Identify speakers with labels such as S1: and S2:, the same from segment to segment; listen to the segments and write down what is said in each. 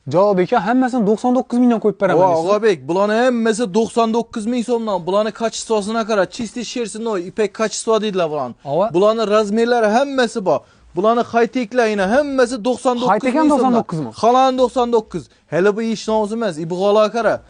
S1: Javob aka hammasini 99 million qo'yib beraman deysiz.
S2: Og'abek, bularni hammasi 99 ming so'mdan. Bularni kачествосына qara, чистый шерстяной, ipek качество deydilar bularni. Bularni razmerlari hammasi bor. Bularni hayteklayina hammasi 99
S1: Haytek ham 99 mi?
S2: Xalan 99. Hele bu ish noz emas. Ibg'ola qara.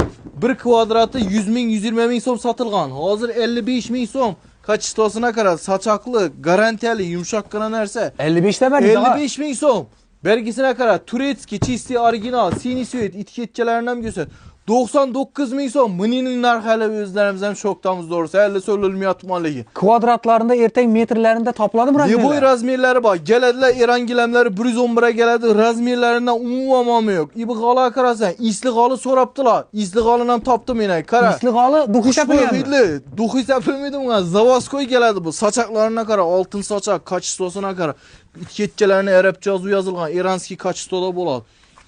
S2: 1 kvadrati 100 ming, 120 ming so'm sotilgan. Hozir 55 ming so'm. Kачествосына qara, sochoqli, garantiyali, yumshoqqina narsa.
S1: 55 ta berdingiz.
S2: 55 ming so'm. Belgisine qara, Turetskiy, чистый original, siniy svet, etiketchalarini ham ko'rsat. 99 ming so'm. Buning narxi hali o'zlarimiz ham shokdamiz doğrusu. Hali so'lilmayotganligi.
S1: Kvadratlarında ertang metrlarında topladimi razmerlar?
S2: Boy razmerlari bor. Keladilar, Eron gilamlari 111 ga keladi. Razmerlaridan umuman yo'q. Ibg'ola qarasan, islig'oli so'rabdilar. Islig'olini ham topdim men. Qara.
S1: Islig'oli duxi sapilganmi?
S2: Duxi sapilmaydi bunga. Zavoskoy keladi bu. Sochoqlarini qara, oltin sochoq, kачествосына qara. Etiketchalarini arabcha yozilgan, iranskiy kачествоda bo'ladi.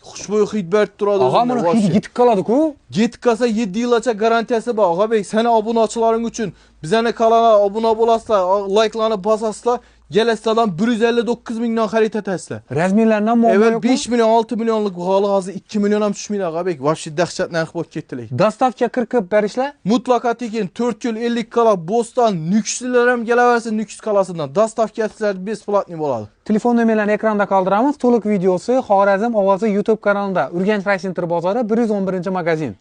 S2: Xushbo'y hid berib turadi.
S1: Og'a, buni hidi yetib qoladi-ku.
S2: Yetib qolsa 7 yilgacha garantiyasi bor. Og'abek, seni obunachilaring uchun bizani kanalga obuna bo'lasizlar, like'larni bosasizlar, Gelasizlardan 159 mingdan xarid etasizlar.
S1: Razmerlardan muammo yo'qmi?
S2: Evet 5 milyon, 6 milyonluk hali hozir 2 milyon ham tushmaydi Og'abek. Vobshe dahshat narx bo'lib ketdilar.
S1: Dostavka qilib berishlar?
S2: Mutlaka tekin 4 yil 50 kala Boston Nukslar ham kelaversin Nuks kalasidan. Dostavkasilar besplatniy bo'ladi.
S1: Telefon nomerlarini ekranda qoldiramiz. To'liq videosi Xorazm Ovozi YouTube kanalida. Urganch Fray Center bozori 111-magazin.